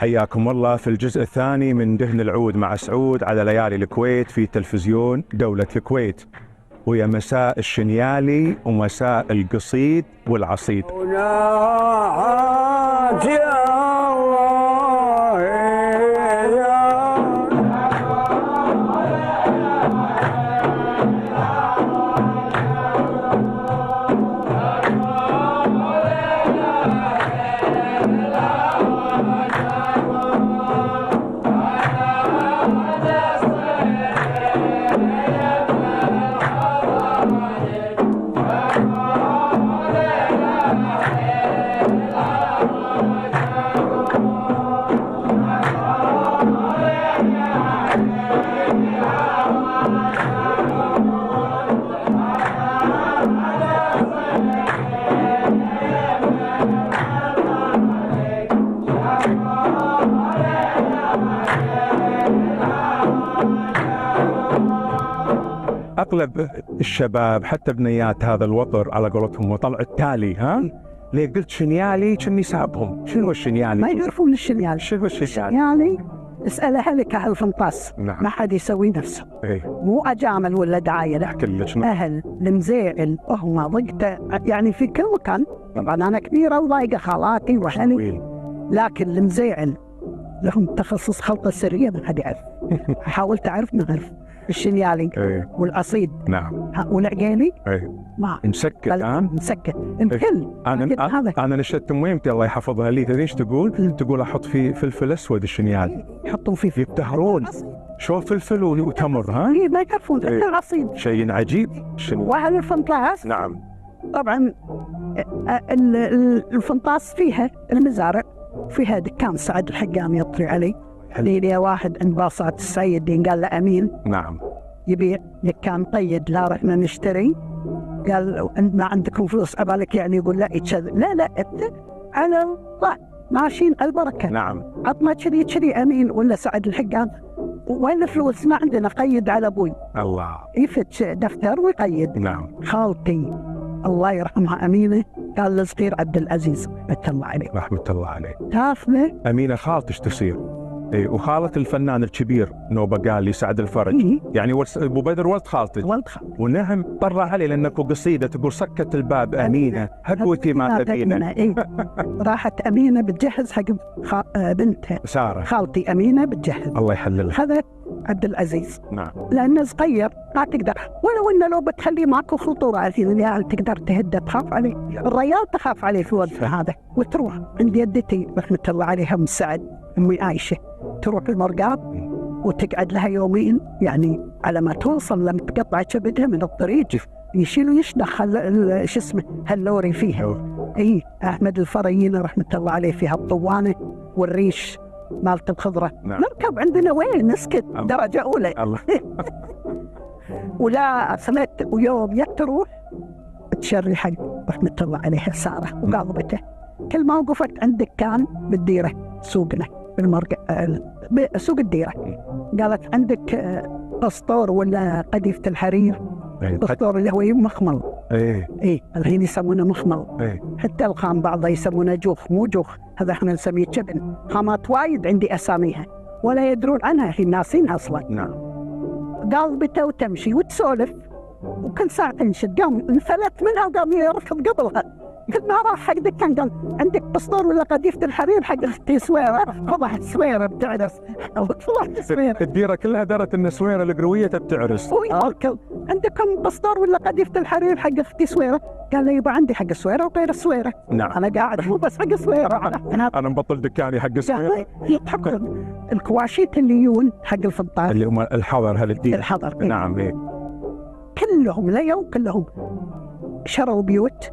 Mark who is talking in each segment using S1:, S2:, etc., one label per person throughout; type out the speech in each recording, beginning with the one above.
S1: حياكم الله في الجزء الثاني من دهن العود مع سعود على ليالي الكويت في تلفزيون دولة الكويت، ويا مساء الشنيالي ومساء القصيد والعصيد. أغلب الشباب حتى بنيات هذا الوطر على قولتهم وطلع التالي ليه قلت شنيالي كني سابهم. شنو الشنيالي؟
S2: ما يعرفون الشنيالي.
S1: شنو الشنيالي؟
S2: يعني اسأل أهلك أهل فنطاس.
S1: نعم.
S2: ما حد يسوي نفسه. مو أجامل ولا دعاية، لا. أهل المزيعل هم ضيقته يعني في كل مكان. طبعا أنا كبيرة وضايقة خالاتي وأهلي، لكن المزيعل لهم تخصص خلطة سرية ما حد يعرف. حاولت أعرف ما أعرف. الشنيالي والعصيد والعقيلي ما
S1: مسكت
S2: مسكت الكل.
S1: انا نشدت اميمتي الله يحفظها لي، تدري ايش تقول احط فيه فلفل اسود الشنيالي،
S2: يحطون فيه
S1: يبتهرون شو فلفل وتمر.
S2: ما يعرفون حتى العصيد
S1: شيء عجيب.
S2: واهل الفنطاس
S1: نعم
S2: طبعا الفنطاس فيها المزارع، فيها دكان سعد الحقام يطري علي. لي واحد عند باصات السيد قال له أمين
S1: نعم
S2: يبيع دكان قيد، لا رحنا نشتري. قال ما عندكم فلوس أبالك يعني؟ يقول لا لا على الله ماشيين البركة.
S1: نعم.
S2: عطنا كذي أمين ولا سعد الحقام، وين الفلوس؟ ما عندنا، قيد على أبوي.
S1: الله.
S2: يفتش دفتر ويقيد.
S1: نعم.
S2: خالتي الله يرحمها أمينة، قال الصغير عبد العزيز رحمة الله عليه.
S1: رحمة الله عليه.
S2: تعرفه؟
S1: أمينة خالتش تصير. وخالة الفنان الكبير نوبة قال لي سعد الفرج. يعني أبو بدر ولد خالتك. ونهم طرى علي لأنكو قصيدة تقول سكت الباب أمينة هقوتي ما تبينا.
S2: راحت أمينة بتجهز حق بنتها
S1: سارة،
S2: خالتي أمينة بتجهز.
S1: الله يحللها.
S2: خذت عبد العزيز.
S1: نعم.
S2: لأنه صغير ما تقدر، ولو إنه لو بتخليه ماكو خطورة عليه، العيال تقدر تهده تخاف عليه، الريال تخاف عليه في وقت هذا. وتروح عند يدتي رحمة الله عليها أم سعد أمي عايشة، تروح المرقاب وتقعد لها يومين يعني على ما توصل لما تقطع كبدها من الطريق يشيلوا يشدخ شو اسمه هاللوري فيها. أحمد الفريين رحمة الله عليه فيها الطوانة والريش مالت الخضرة.
S1: نعم.
S2: نركب عندنا وين نسكت درجة أولى.
S1: الله.
S2: ولا سمعت ويوم يتروح تشري حق رحمة الله عليها سارة وقاضبته، كل ما وقفت عند دكان بالديرة سوقنا سوق الديرة، قالت عندك قسطور ولا قذيفة الحرير؟ قسطور اللي هو مخمل. الحين يسمونه مخمل. حتى الخام بعضها يسمونه جوخ، مو جوخ، هذا احنا نسميه جبن. خامات وايد عندي اساميها ولا يدرون عنها، الحين ناسينها اصلا.
S1: نعم.
S2: قلبته وتمشي وتسولف، وكل ساعة تنشد قام انفلت منها وقام يركض قبلها. كل ما راح حق دكان قال عندك قسطور ولا قذيفة الحرير حق اختي سويرة؟ فضح سويرة بتعرس. فضحت سويرة.
S1: الديرة كلها درت ان سويرة القروية بتعرس.
S2: عندكم قسطور ولا قذيفة الحرير حق اختي سويرة؟ قال لي يبقى عندي حق سويرة وغير السويرة.
S1: نعم.
S2: انا قاعد مو بس حق سويرة،
S1: انا مبطل دكاني حق سويرة.
S2: يضحكون الكواشيت اللي يجون حق الفنطاس
S1: اللي هم الحضر هالدين.
S2: الحضر.
S1: نعم.
S2: كلهم ليوم كلهم شروا بيوت.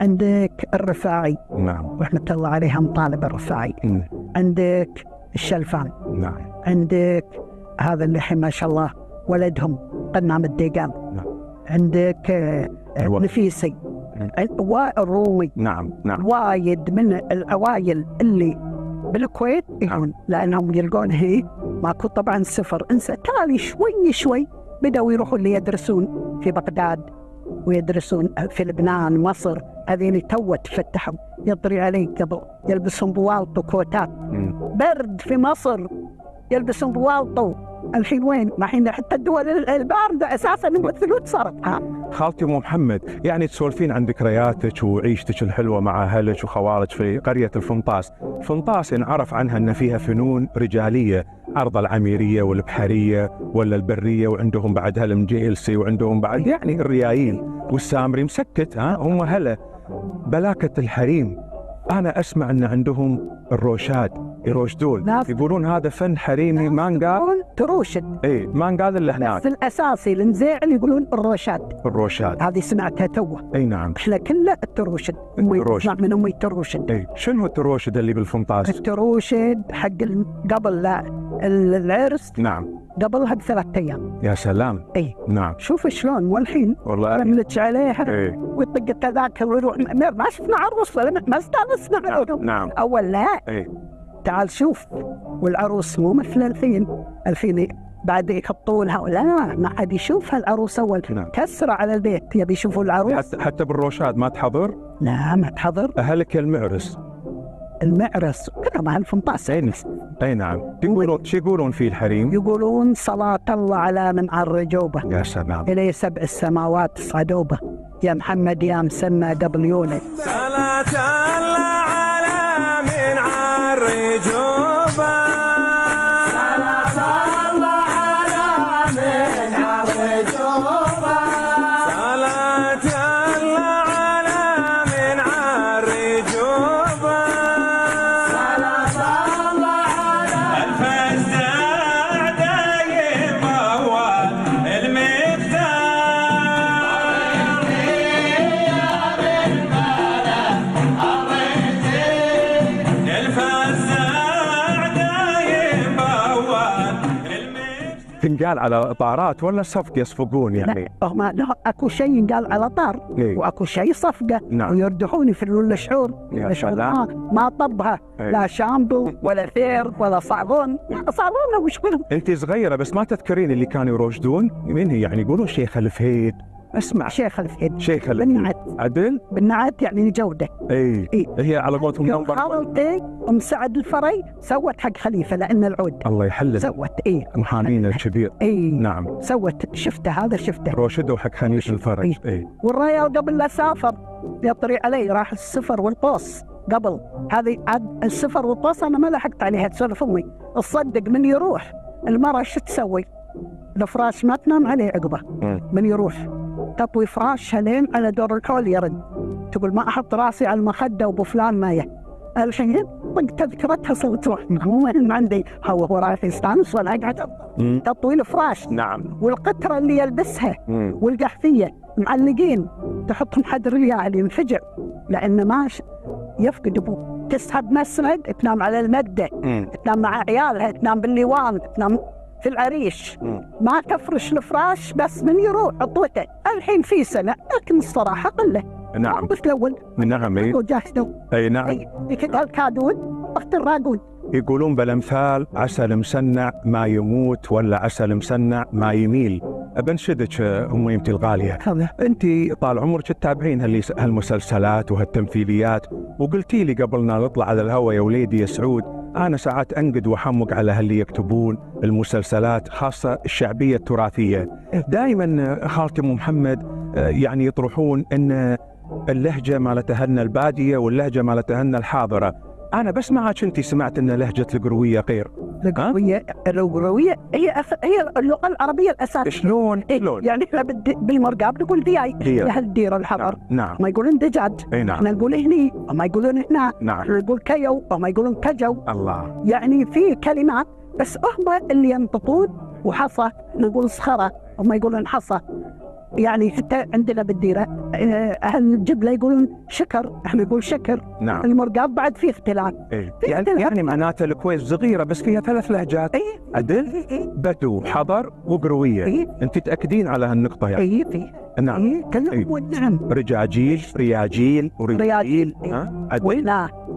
S2: عندك الرفاعي.
S1: نعم.
S2: رحمة الله عليها مطالب الرفاعي. عندك الشلفان.
S1: نعم.
S2: عندك هذا اللي ما شاء الله ولدهم قنام الديقان.
S1: نعم.
S2: عندك نفيسي والرومي.
S1: نعم.
S2: وايد من العوائل اللي بالكويت يجون لأنهم يلقون هي ماكو طبعا سفر انسى. تالي شوي بدأوا يروحوا اللي يدرسون في بغداد ويدرسون في لبنان مصر، هذين تو تفتحوا يطري عليه قبل يلبسون بوالط وكوتات. برد في مصر يلبسون بوالطو. الحين وين؟ ما الحين حتى الدول الباردة أساساً الثلوج صارت.
S1: خالتي أم محمد، يعني تسولفين عن ذكرياتك وعيشتك الحلوة مع أهلك وخوالك في قرية الفنطاس. فنطاس نعرف عنها أن فيها فنون رجالية، عرض العميرية والبحرية ولا البرية، وعندهم بعد هالمجيلسي، وعندهم بعد يعني الريايل والسامري مسكت. هم هلا بلاكة الحريم. أنا أسمع أن عندهم الروشاد يروشدون، يقولون هذا فن حريمي ما انقال
S2: تروشد.
S1: إيه ما انقال إلا هناك.
S2: بس الأساسي المزيعل يقولون
S1: الروشاد.
S2: هذه سمعتها توه.
S1: أي نعم.
S2: إحنا كله التروشد. نسمع من أمي التروشد.
S1: إيه شنو التروشد اللي بالفنطاس؟
S2: التروشد حق قبل العرس.
S1: نعم.
S2: قبلها ب3 أيام.
S1: يا سلام.
S2: إيه
S1: نعم.
S2: شوف شلون والحين
S1: والله
S2: نملج عليها.
S1: إيه.
S2: ويطق التذاكر ويروح. ما شفنا عروس ما استانسنا معهم.
S1: نعم.
S2: أول لا.
S1: إيه.
S2: تعال شوف. والعروس مو مثل الحين بعد يحطونها ولا ما حد يشوفها العروس أول.
S1: نعم.
S2: كسرة على البيت يبي يشوفوا العروس.
S1: حتى بالروشاد ما تحضر؟
S2: لا ما تحضر.
S1: أهلك المعرس
S2: كلهم أهل فنطاس.
S1: أي نعم. شو يقولون في الحريم؟
S2: يقولون صلاة الله على من عرجوبة.
S1: يا سلام.
S2: إلي 7 السماوات صعدوبة يا محمد يا مسمى قبليونك.
S3: صلاة الله على من عرجوبة.
S1: تنقال على طارات ولا صفقة يصفقون يعني؟
S2: لا اكو شيء ينقال على طار.
S1: إيه؟
S2: واكو شيء صفقة.
S1: نعم.
S2: ويردحون يفلون الشعور.
S1: يا سلام.
S2: ما طبها.
S1: إيه؟
S2: لا شامبو ولا ثير ولا صابون. صابون وش بهم؟
S1: انت صغيرة بس ما تذكرين اللي كانوا يروشدون؟ من هي يعني يقولون شيخ الفهيد. اسمع
S2: شيخ الفهيد.
S1: شيخ الفهيد
S2: بالنعت.
S1: عدل؟
S2: بالنعت يعني جودة.
S1: اي هي على قولتهم نمبر.
S2: خالتي ام سعد الفري سوت حق خليفة لأن العود.
S1: الله يحلل.
S2: سوت
S1: محامين الكبير.
S2: نعم. سوت شفته
S1: روشدوا حق خليفة الفرج.
S2: والريال قبل لا سافر يطري علي راح السفر والقوس. قبل هذه عاد السفر والقوس انا ما لحقت عليها تسولف امي. تصدق من يروح المرأة شو تسوي؟ الفراش ما تنام عليه عقبه. من يروح تطوي فراشها لين على دور الحول يرد. تقول ما احط راسي على المخده وابو فلان مايه. الحين طق تذكرتها صرت روح مو عندي هو رايح يستانس ولا قاعد تطوي الفراش.
S1: نعم.
S2: والقطره اللي يلبسها والقحفيه معلقين تحطهم حد الريال ينفجع لانه ما يفقد ابوه. تسحب مسند تنام على المده. تنام مع عيالها تنام بالليوان تنام في العريش. ما تفرش الفراش بس من يروح عطوته. الحين في سنة لكن الصراحة قلة.
S1: نعم.
S2: بس الأول.
S1: نعم. أي نعم.
S2: كذا الكادون وقت الراقون.
S1: يقولون بالأمثال عسل مسنع ما يموت ولا عسل مسنع ما يميل. أبنشدك أم يمتي الغالية. أنت طال عمرك تتابعين هالمسلسلات وهالتمثيليات، وقلتي لي قبلنا نطلع على الهواء يا وليدي يا سعود أنا ساعات أنقد وحمق على هاللي يكتبون المسلسلات خاصة الشعبية التراثية. دائما خالتي أم محمد يعني يطرحون أن اللهجة مالتهن البادية واللهجة مالتهن الحاضرة. أنا بس معك أنت سمعت أن لهجة القروية غير.
S2: القروية هي اللغة العربية الأساسية.
S1: شلون؟
S2: يعني إحنا بالمرقاب نقول دياي يا الديرة الحضر.
S1: نعم.
S2: ما يقولون دجاج.
S1: نعم.
S2: احنا نقول هني وما يقولون هنا.
S1: نعم.
S2: نقول كيو وما يقولون كجو.
S1: الله.
S2: يعني في كلمات بس هم اللي ينطقون. وحصى نقول صخرة وما يقولون حصى. يعني حتى عندنا بالديرة أهل الجبلة يقولون شكر، احنا نقول شكر.
S1: نعم.
S2: المرقاب بعد فيه اختلاف.
S1: يعني معناته الكويت صغيرة بس فيها 3 لهجات. عدل. بدو حضر وقروية. انت تأكدين على هالنقطة يعني.
S2: فيه.
S1: نعم.
S2: كلهم. نعم.
S1: رجاجيل رياجيل ورياجيل.
S2: وين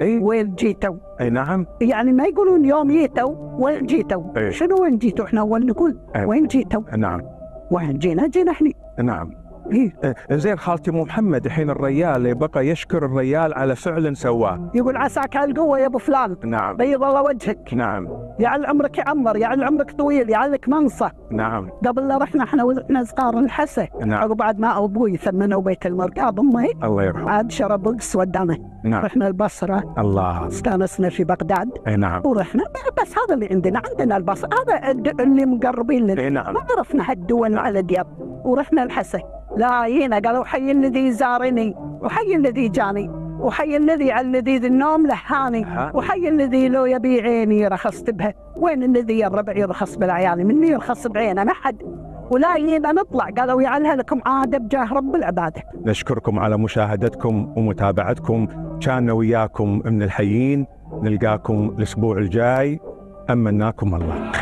S2: وين جيتوا.
S1: نعم.
S2: يعني ما يقولون يوم جيتوا وين جيتوا. شنو وين جيتوا؟ احنا اول نقول وين جيتوا.
S1: نعم.
S2: وين جينا احنا.
S1: نعم.
S2: إيه؟
S1: زين خالتي ام محمد، الحين الريال بقى يشكر الريال على فعل سواه.
S2: يقول عساك على القوة يا أبو فلان،
S1: نعم.
S2: بيض الله وجهك،
S1: نعم.
S2: يعل عمرك يعمر، يعل عمرك طويل، يعلك منصة.
S1: نعم.
S2: قبل لا رحنا احنا وإحنا صغار الحسا،
S1: نعم.
S2: عقب بعد ما أبوي ثمنوا بيت المرقاب أمي،
S1: الله يرحمه.
S2: عاد شرى بقس ودانا.
S1: نعم.
S2: رحنا البصرة،
S1: الله.
S2: استانسنا في بغداد.
S1: نعم.
S2: ورحنا بس هذا اللي عندنا البصرة، هذا اللي مقربين لنا.
S1: نعم.
S2: ما عرفنا هالدول على ديار. ورحنا الحسا، لا جينا قالوا حي الذي زارني، وحي الذي جاني، وحي الذي على الذي النوم لهاني، وحي الذي لو يبي عيني رخصت بها. وين الذي يا الربع يرخص بالعيال؟ مني يرخص بعينه؟ ما حد. ولا جينا نطلع قالوا يعلها لكم عاده بجاه رب العباده.
S1: نشكركم على مشاهدتكم ومتابعتكم، كان وياكم من الحيين، نلقاكم الاسبوع الجاي، امناكم الله.